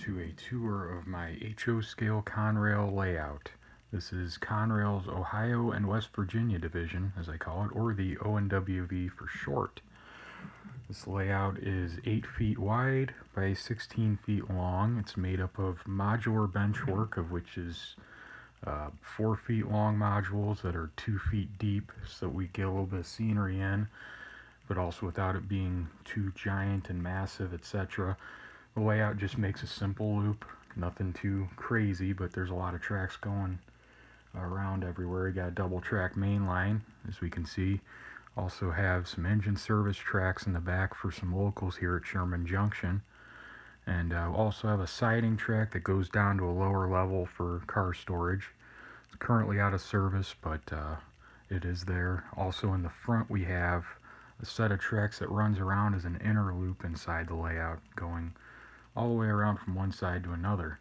to a tour of my HO scale Conrail layout. This is Conrail's Ohio and West Virginia division, as I call it, or the ONWV for short. This layout is 8 feet wide by 16 feet long. It's made up of modular benchwork, of which is 4 feet long modules that are 2 feet deep, so that we get a little bit of scenery in, but also without it being too giant and massive, etc. The layout just makes a simple loop, nothing too crazy, but there's a lot of tracks going around everywhere. You got a double track main line, as we can see. Also have some engine service tracks in the back for some locals here at Sherman Junction. And also have a siding track that goes down to a lower level for car storage. It's currently out of service, but it is there. Also in the front we have a set of tracks that runs around as an inner loop inside the layout, going all the way around from one side to another.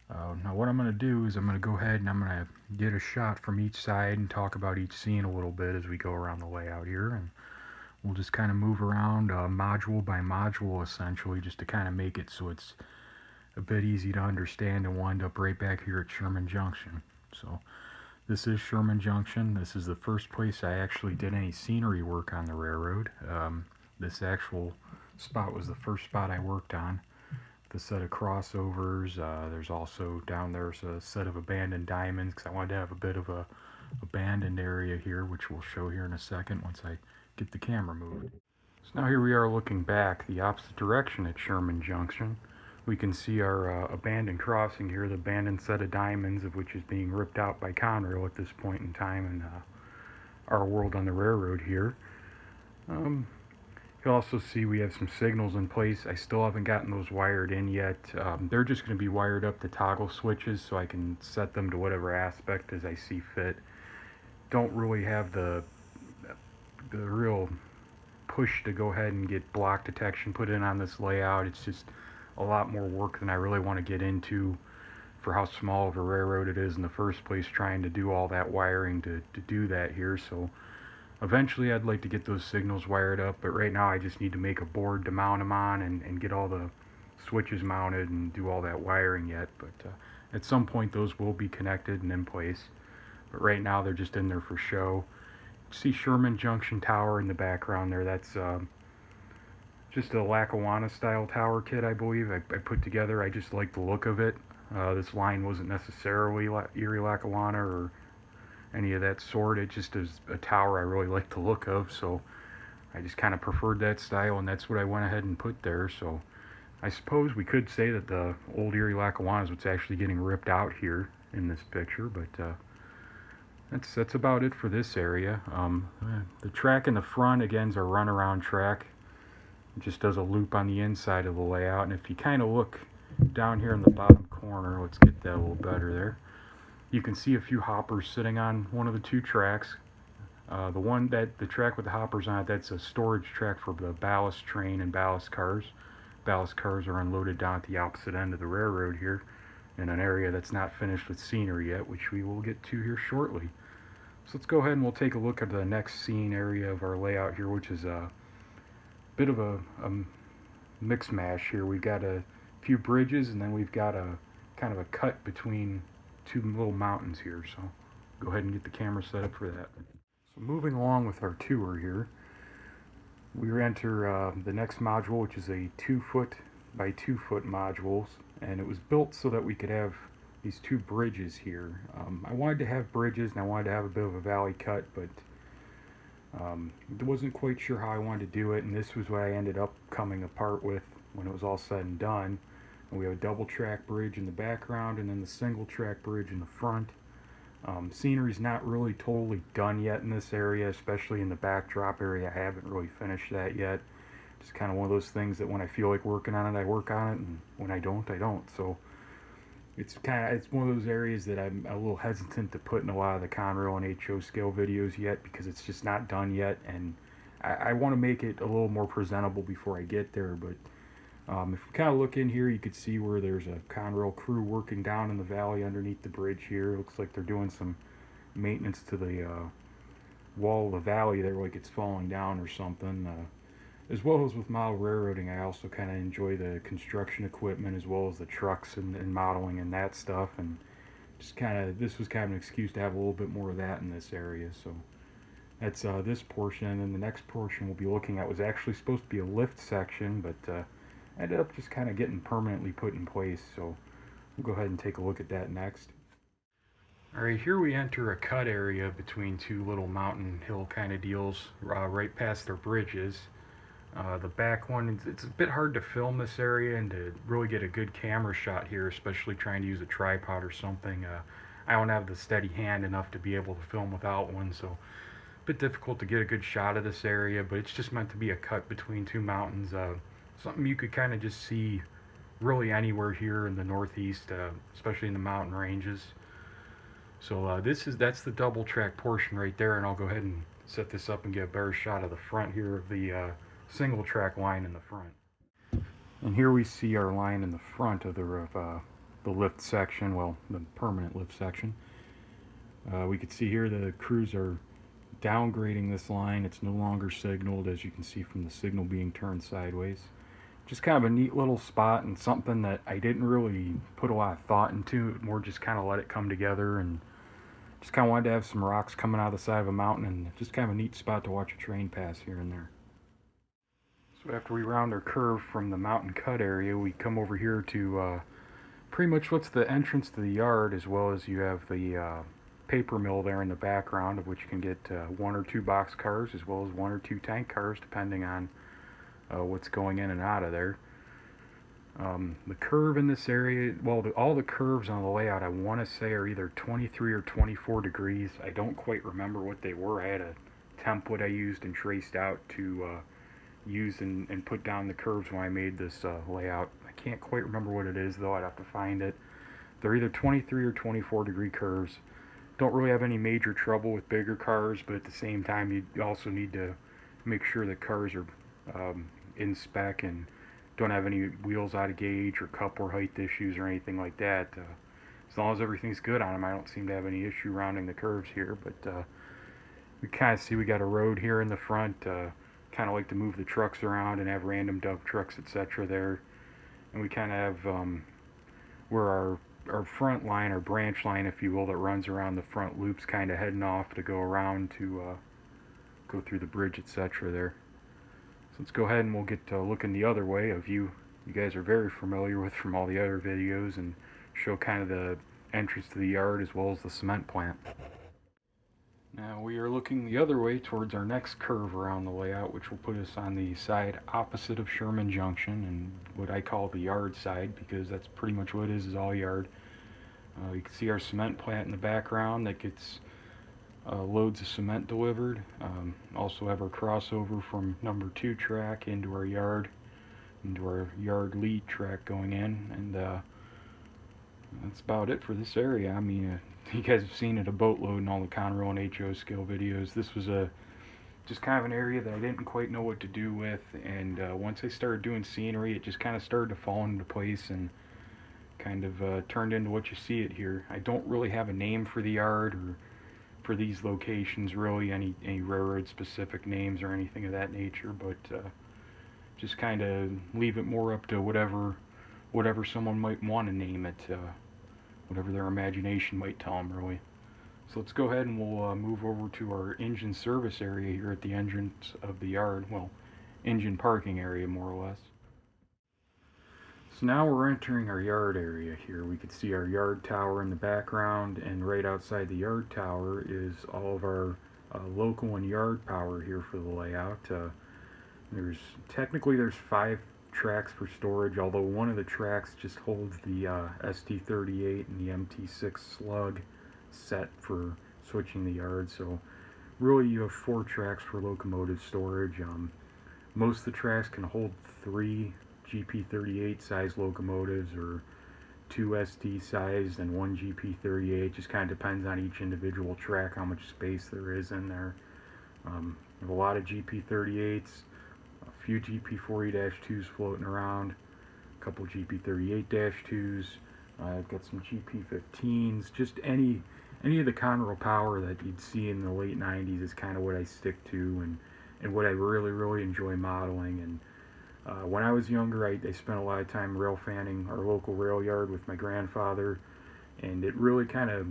Now what I'm going to do is I'm going to go ahead and I'm going to get a shot from each side and talk about each scene a little bit as we go around the layout here, and we'll just kind of move around module by module essentially, just to kind of make it so it's a bit easy to understand, and we'll end up right back here at Sherman Junction. So this is Sherman Junction. This is the first place I actually did any scenery work on the railroad. This actual spot was the first spot I worked on. The set of crossovers. There's also down there's a set of abandoned diamonds, because I wanted to have a bit of a abandoned area here, which we'll show here in a second once I get the camera moved. So now here we are looking back the opposite direction at Sherman Junction. We can see our abandoned crossing here, the abandoned set of diamonds, of which is being ripped out by Conrail at this point in time in our world on the railroad here. You can also see we have some signals in place. I still haven't gotten those wired in yet. They're just going to be wired up to toggle switches, so I can set them to whatever aspect as I see fit. Don't really have the real push to go ahead and get block detection put in on this layout. It's just a lot more work than I really want to get into for how small of a railroad it is in the first place, trying to do all that wiring to do that here. So eventually I'd like to get those signals wired up, but right now I just need to make a board to mount them on and get all the switches mounted and do all that wiring yet. But at some point those will be connected and in place. But right now they're just in there for show. See Sherman Junction Tower in the background there. That's just a Lackawanna style tower kit, I believe. I put together. I just like the look of it. This line wasn't necessarily Erie Lackawanna or any of that sort. It just is a tower I really like the look of, so I just kind of preferred that style, and that's what I went ahead and put there. So I suppose we could say that the old Erie Lackawanna is what's actually getting ripped out here in this picture, but that's about it for this area. The track in the front, again, is a runaround track. It just does a loop on the inside of the layout, and if you kind of look down here in the bottom corner, let's get that a little better there. You can see a few hoppers sitting on one of the two tracks. The track with the hoppers on it, that's a storage track for the ballast train and ballast cars. Ballast cars are unloaded down at the opposite end of the railroad here in an area that's not finished with scenery yet, which we will get to here shortly. So let's go ahead and we'll take a look at the next scene area of our layout here, which is a bit of a mix mash here. We've got a few bridges, and then we've got a kind of a cut between two little mountains here, so go ahead and get the camera set up for that. So moving along with our tour here, we enter the next module, which is a 2-foot by 2-foot modules, and it was built so that we could have these two bridges here. I wanted to have bridges, and I wanted to have a bit of a valley cut, but wasn't quite sure how I wanted to do it, and this was what I ended up coming apart with when it was all said and done. And we have a double track bridge in the background, and then the single track bridge in the front. Scenery's not really totally done yet in this area, especially in the backdrop area. I haven't really finished that yet. It's kind of one of those things that when I feel like working on it, I work on it, and when I don't, I don't. So it's one of those areas that I'm a little hesitant to put in a lot of the Conrail and HO scale videos yet, because it's just not done yet, and I want to make it a little more presentable before I get there. But if you kind of look in here, you could see where there's a Conrail crew working down in the valley underneath the bridge here. It looks like they're doing some maintenance to the wall of the valley there, like it's falling down or something. as well as with model railroading, I also kind of enjoy the construction equipment as well as the trucks and modeling and that stuff. And just kind of, this was kind of an excuse to have a little bit more of that in this area. So that's this portion. And then the next portion we'll be looking at was actually supposed to be a lift section, but ended up just kind of getting permanently put in place. So we'll go ahead and take a look at that next. Alright, here we enter a cut area between two little mountain hill kind of deals, right past their bridges. The back one, it's a bit hard to film this area and to really get a good camera shot here, especially trying to use a tripod or something. I don't have the steady hand enough to be able to film without one, so a bit difficult to get a good shot of this area, but it's just meant to be a cut between two mountains. Something you could kind of just see really anywhere here in the Northeast, especially in the mountain ranges. So that's the double track portion right there, and I'll go ahead and set this up and get a better shot of the front here of the single track line in the front. And here we see our line in the front of the lift section, well, the permanent lift section. We can see here the crews are downgrading this line. It's no longer signaled, as you can see from the signal being turned sideways. Just kind of a neat little spot and something that I didn't really put a lot of thought into, more just kind of let it come together, and just kind of wanted to have some rocks coming out of the side of a mountain and just kind of a neat spot to watch a train pass here and there. So after we round our curve from the mountain cut area, we come over here to pretty much what's the entrance to the yard, as well as you have the paper mill there in the background, of which you can get one or two box cars as well as one or two tank cars depending on what's going in and out of there. The curve in this area, well, all the curves on the layout I want to say are either 23 or 24 degrees. I don't quite remember what they were. I had a template I used and traced out to use and put down the curves when I made this layout. I can't quite remember what it is though. I'd have to find it. They're either 23 or 24 degree curves. Don't really have any major trouble with bigger cars, but at the same time you also need to make sure the cars are in spec and don't have any wheels out of gauge or coupler height issues or anything like that. As long as everything's good on them, I don't seem to have any issue rounding the curves here. But we kind of see we got a road here in the front. Kind of like to move the trucks around and have random dump trucks, etc. there. And we kind of have where our front line, our branch line, if you will, that runs around the front loops, kind of heading off to go around to go through the bridge, etc. there. So let's go ahead and we'll get looking the other way, a view you guys are very familiar with from all the other videos, and show kind of the entrance to the yard as well as the cement plant. Now we are looking the other way towards our next curve around the layout, which will put us on the side opposite of Sherman Junction, and what I call the yard side, because that's pretty much what it is all yard. You can see our cement plant in the background that gets loads of cement delivered. Also have our crossover from number 2 track into our yard lead track going in, and that's about it for this area. I mean, you guys have seen it a boatload in all the Conrail and HO scale videos. This was just kind of an area that I didn't quite know what to do with, and once I started doing scenery, it just kind of started to fall into place and kind of turned into what you see it here. I don't really have a name for the yard or for these locations, really, any railroad specific names or anything of that nature, but just kind of leave it more up to whatever someone might want to name it, whatever their imagination might tell them, really. So let's go ahead and we'll move over to our engine service area here at the entrance of the yard, well, engine parking area more or less. So now we're entering our yard area here. We can see our yard tower in the background, and right outside the yard tower is all of our local and yard power here for the layout. Technically there's 5 tracks for storage, although one of the tracks just holds the ST38 and the MT6 slug set for switching the yard. So really you have 4 tracks for locomotive storage. Most of the tracks can hold 3 GP38 size locomotives or 2 ST sized and 1 GP38. Just kind of depends on each individual track how much space there is in there. We have a lot of GP38s, a few GP40-2s floating around, a couple GP38-2s. I've got some GP15s. Just any of the Conrail power that you'd see in the late 90s is kind of what I stick to, and and what I really enjoy modeling. And when I was younger, I spent a lot of time rail fanning our local rail yard with my grandfather, and it really kind of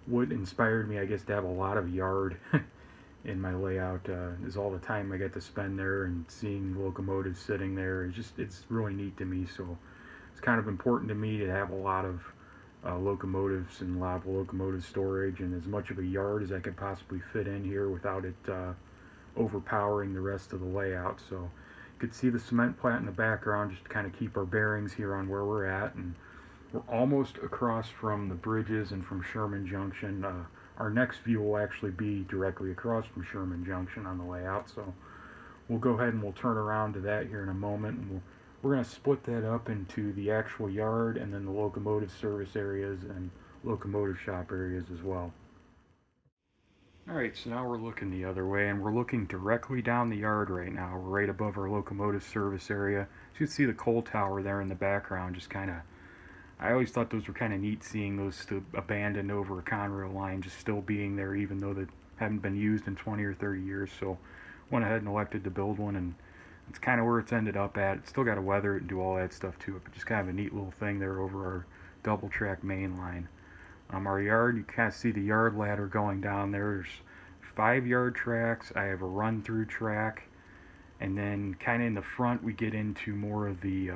what inspired me, I guess, to have a lot of yard in my layout is all the time I get to spend there and seeing locomotives sitting there. It's really neat to me. So it's kind of important to me to have a lot of locomotives and a lot of locomotive storage and as much of a yard as I could possibly fit in here without it overpowering the rest of the layout. So you could see the cement plant in the background just to kind of keep our bearings here on where we're at. And we're almost across from the bridges and from Sherman Junction. Our next view will actually be directly across from Sherman Junction on the layout. So we'll go ahead and we'll turn around to that here in a moment. And we're going to split that up into the actual yard and then the locomotive service areas and locomotive shop areas as well. Alright, so now we're looking the other way, and we're looking directly down the yard right now. We're right above our locomotive service area. So you can see the coal tower there in the background, just kind of, I always thought those were kind of neat, seeing those still abandoned over a Conrail line, just still being there even though they haven't been used in 20 or 30 years. So went ahead and elected to build one, and it's kind of where it's ended up at. It's still got to weather it and do all that stuff to it, but just kind of a neat little thing there over our double track main line. Our yard, you kind of see the yard ladder going down there. There's 5 yard tracks. I have a run through track, and then kind of in the front we get into more of the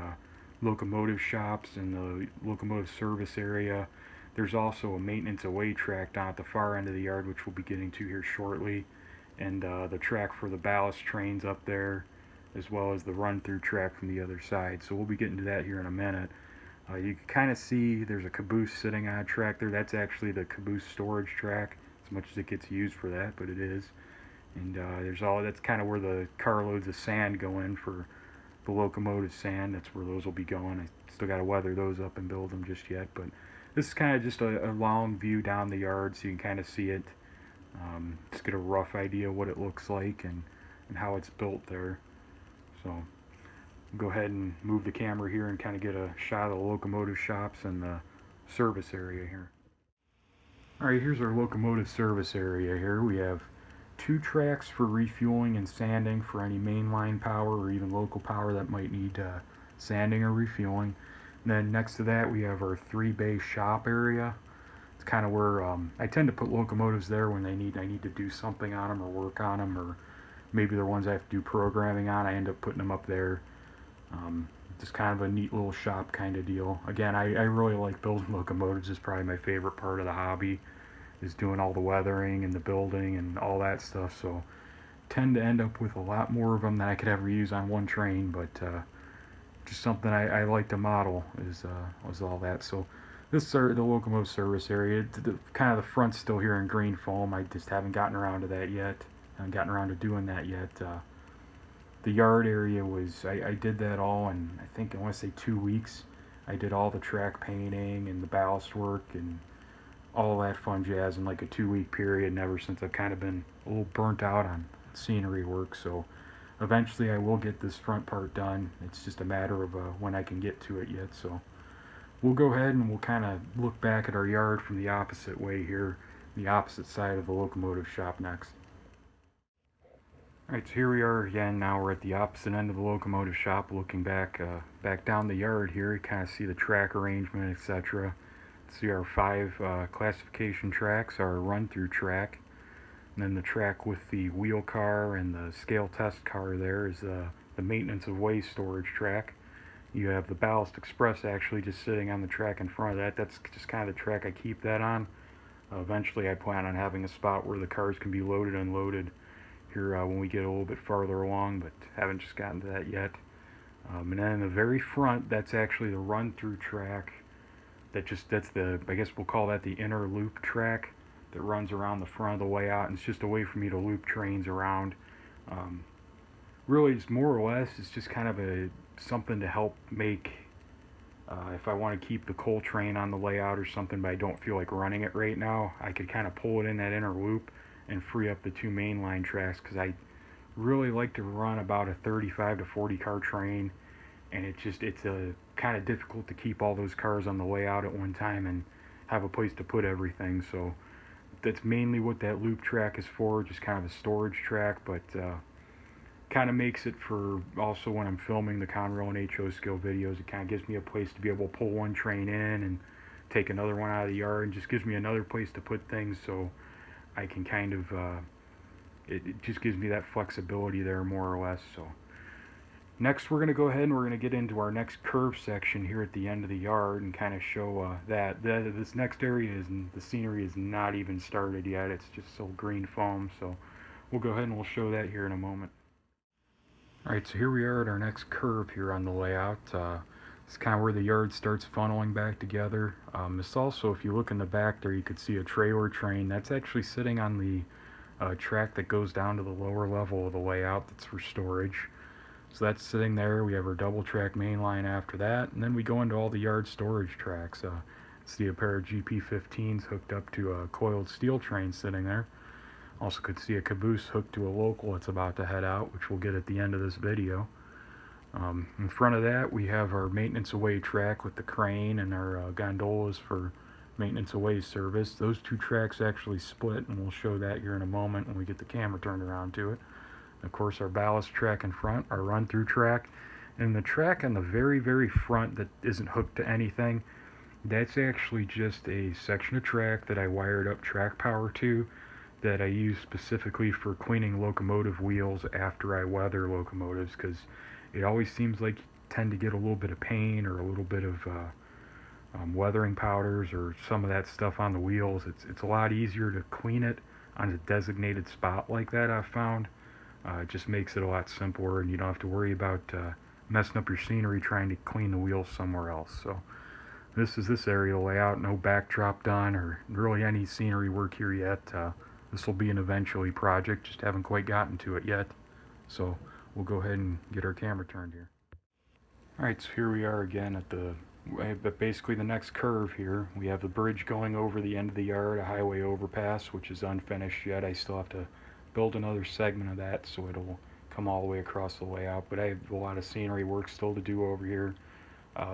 locomotive shops and the locomotive service area. There's also a maintenance away track down at the far end of the yard, which we'll be getting to here shortly, and the track for the ballast trains up there, as well as the run through track from the other side. So we'll be getting to that here in a minute. You can kind of see there's a caboose sitting on a track there. That's actually the caboose storage track, as much as it gets used for that, but it is. And that's kind of where the carloads of sand go in for the locomotive sand. That's where those will be going. I still got to weather those up and build them just yet, but this is kind of just a long view down the yard so you can kind of see it, just get a rough idea of what it looks like and how it's built there. So go ahead and move the camera here and kind of get a shot of the locomotive shops and the service area here. Alright, here's our locomotive service area here. We have 2 tracks for refueling and sanding for any mainline power or even local power that might need sanding or refueling. And then next to that we have our 3-bay shop area. It's kind of where I tend to put locomotives there when I need to do something on them or work on them, or maybe they're ones I have to do programming on. I end up putting them up there. Just kind of a neat little shop kind of deal. Again, I really like building locomotives. It's probably my favorite part of the hobby, is doing all the weathering and the building and all that stuff. So tend to end up with a lot more of them than I could ever use on one train, but just something I like to model is all that. So this is the locomotive service area. Kind of the front's still here in green foam. I just haven't gotten around to that yet. I haven't gotten around to doing that yet. The yard area was, I did that all in, I think, I want to say 2 weeks. I did all the track painting and the ballast work and all that fun jazz in like a 2-week period, and ever since I've kind of been a little burnt out on scenery work. So eventually I will get this front part done. It's just a matter of when I can get to it yet. So we'll go ahead and we'll kind of look back at our yard from the opposite way here, the opposite side of the locomotive shop next. Alright, so here we are again. Now we're at the opposite end of the locomotive shop, looking back down the yard here. You kind of see the track arrangement, etc. See our 5 classification tracks, our run-through track, and then the track with the wheel car and the scale test car there is the maintenance of way storage track. You have the ballast express actually just sitting on the track in front of that. That's just kind of the track I keep that on. Eventually I plan on having a spot where the cars can be loaded and unloaded here when we get a little bit farther along, but haven't just gotten to that yet. And then in the very front, that's actually the run-through track. That's the, I guess we'll call that the inner loop track that runs around the front of the way out, and it's just a way for me to loop trains around. Really, it's more or less, it's just kind of something to help make, if I want to keep the coal train on the layout or something, but I don't feel like running it right now, I could kind of pull it in that inner loop and free up the 2 mainline tracks, because I really like to run about a 35 to 40 car train, and it's a kind of difficult to keep all those cars on the layout at one time and have a place to put everything. So that's mainly what that loop track is for, just kind of a storage track. But kind of makes it for also when I'm filming the Conrail HO skill videos. It kind of gives me a place to be able to pull one train in and take another one out of the yard, and just gives me another place to put things, so I can kind of it just gives me that flexibility there, more or less. So next we're going to go ahead and we're going to get into our next curve section here at the end of the yard and kind of show that this next area is, the scenery is not even started yet. It's just still green foam, so we'll go ahead and we'll show that here in a moment. Alright, so here we are at our next curve here on the layout. It's kind of where the yard starts funneling back together. It's also, if you look in the back there, you could see a trailer train. That's actually sitting on the track that goes down to the lower level of the layout that's for storage. So that's sitting there. We have our double track main line after that, and then we go into all the yard storage tracks. See a pair of GP15s hooked up to a coiled steel train sitting there. Also could see a caboose hooked to a local that's about to head out, which we'll get at the end of this video. In front of that we have our maintenance away track with the crane and our gondolas for maintenance away service. Those two tracks actually split, and we'll show that here in a moment when we get the camera turned around to it. Of course, our ballast track in front, our run through track, and the track on the very front that isn't hooked to anything, that's actually just a section of track that I wired up track power to, that I use specifically for cleaning locomotive wheels after I weather locomotives, because it always seems like you tend to get a little bit of paint or a little bit of weathering powders or some of that stuff on the wheels. It's a lot easier to clean it on a designated spot like that, I've found. It just makes it a lot simpler, and you don't have to worry about messing up your scenery trying to clean the wheels somewhere else. So this is this aerial layout, no backdrop done or really any scenery work here yet. This will be an eventually project, just haven't quite gotten to it yet. So we'll go ahead and get our camera turned here. Alright, so here we are again at basically the next curve here. We have the bridge going over the end of the yard, a highway overpass, which is unfinished yet. I still have to build another segment of that so it'll come all the way across the layout, but I have a lot of scenery work still to do over here.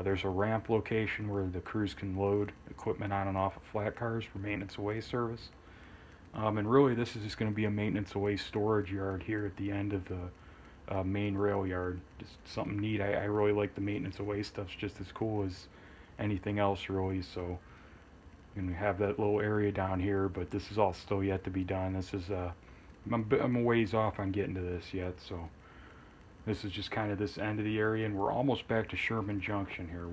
There's a ramp location where the crews can load equipment on and off of flat cars for maintenance away service. And really this is just going to be a maintenance away storage yard here at the end of the main rail yard. Just something neat. I really like the maintenance away stuff. It's just as cool as anything else really. So we have that little area down here, but this is all still yet to be done. This is I'm a ways off on getting to this yet, so this is just kind of this end of the area, and we're almost back to Sherman Junction here.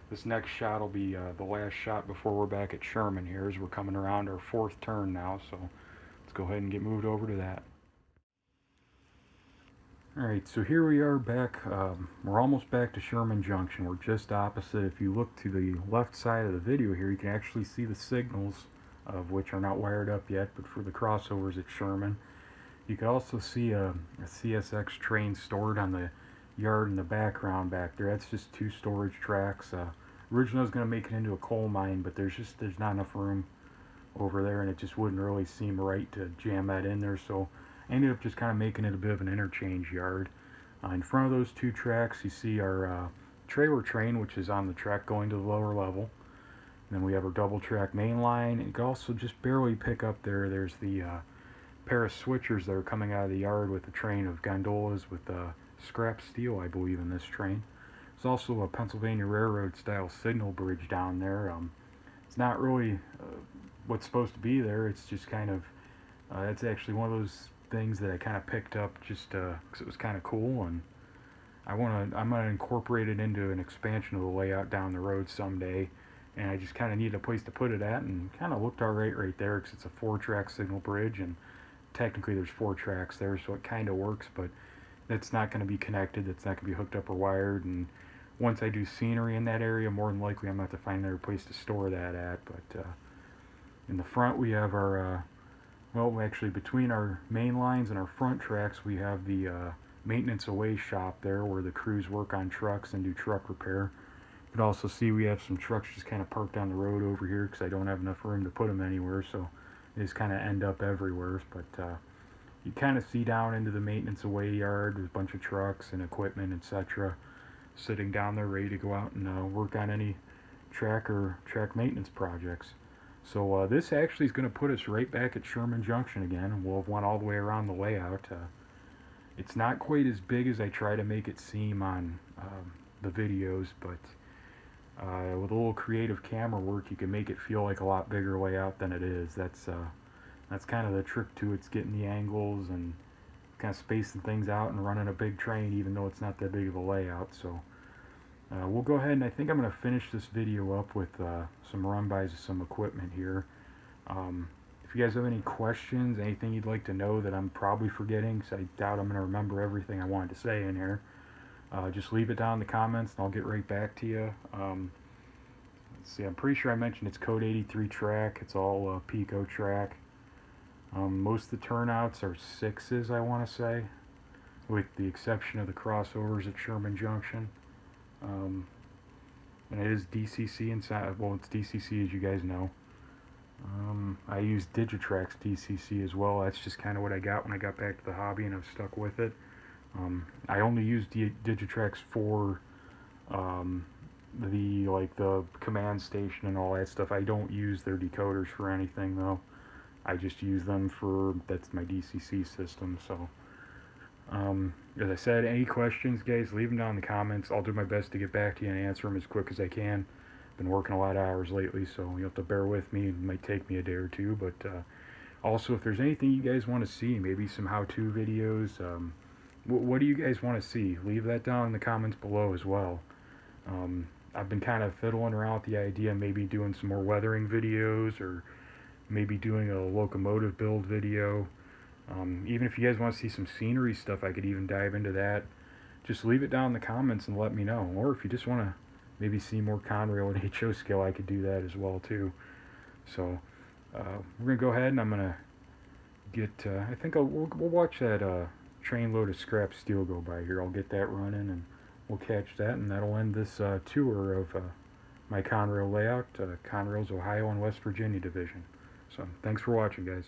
This next shot will be the last shot before we're back at Sherman here, as we're coming around our fourth turn now, so let's go ahead and get moved over to that. Alright, so here we are back, we're almost back to Sherman Junction. We're just opposite. If you look to the left side of the video here, you can actually see the signals, of which are not wired up yet, but for the crossovers at Sherman. You can also see a CSX train stored on the yard in the background back there. That's just two storage tracks. Originally I was going to make it into a coal mine, but there's not enough room over there, and it just wouldn't really seem right to jam that in there, so I ended up just kind of making it a bit of an interchange yard. In front of those two tracks you see our trailer train, which is on the track going to the lower level. And then we have our double track main line. You can also just barely pick up there's the pair of switchers that are coming out of the yard with a train of gondolas with scrap steel, I believe, in this train. There's also a Pennsylvania Railroad style signal bridge down there. It's not really what's supposed to be there. It's just kind of it's actually one of those things that I kind of picked up just because it was kind of cool, and I'm gonna incorporate it into an expansion of the layout down the road someday. And I just kind of need a place to put it at, and kind of looked alright right there because it's a 4-track signal bridge, and technically there's 4 tracks there, so it kind of works, but it's not going to be connected. It's not going to be hooked up or wired, and once I do scenery in that area, more than likely I'm going to have to find another place to store that at. But in the front we have our well, actually between our main lines and our front tracks we have the maintenance away shop there where the crews work on trucks and do truck repair. You can also see we have some trucks just kind of parked on the road over here because I don't have enough room to put them anywhere, so they just kind of end up everywhere. But you kind of see down into the maintenance away yard, there's a bunch of trucks and equipment, etc., sitting down there ready to go out and work on any track or track maintenance projects. So this actually is going to put us right back at Sherman Junction again, and we'll have went all the way around the layout. It's not quite as big as I try to make it seem on the videos, but with a little creative camera work, you can make it feel like a lot bigger layout than it is. That's kind of the trick to it. It's getting the angles and kind of spacing things out and running a big train, even though it's not that big of a layout. So we'll go ahead, and I think I'm going to finish this video up with some run-bys of some equipment here. If you guys have any questions, anything you'd like to know that I'm probably forgetting, because I doubt I'm going to remember everything I wanted to say in here, just leave it down in the comments and I'll get right back to you. Let's see, I'm pretty sure I mentioned it's code 83 track. It's all Pico track. Most of the turnouts are 6s, I want to say, with the exception of the crossovers at Sherman Junction. And it is DCC inside. Well, it's DCC, as you guys know. I use Digitrax DCC as well. That's just kind of what I got when I got back to the hobby, and I've stuck with it. I only use Digitrax for the command station and all that stuff. I don't use their decoders for anything though. I just use them for, that's my DCC system. So as I said, any questions, guys, leave them down in the comments. I'll do my best to get back to you and answer them as quick as I can. Been working a lot of hours lately, so you'll have to bear with me. It might take me a day or two, but also if there's anything you guys want to see, maybe some how-to videos, what do you guys want to see? Leave that down in the comments below as well. I've been kind of fiddling around with the idea of maybe doing some more weathering videos, or maybe doing a locomotive build video. Even if you guys want to see some scenery stuff, I could even dive into that. Just leave it down in the comments and let me know. Or if you just want to maybe see more Conrail and HO skill, I could do that as well too. So we're gonna go ahead, and I'm gonna get. I think we'll watch that train load of scrap steel go by here. I'll get that running, and we'll catch that, and that'll end this tour of my Conrail layout, Conrail's Ohio and West Virginia division. So thanks for watching, guys.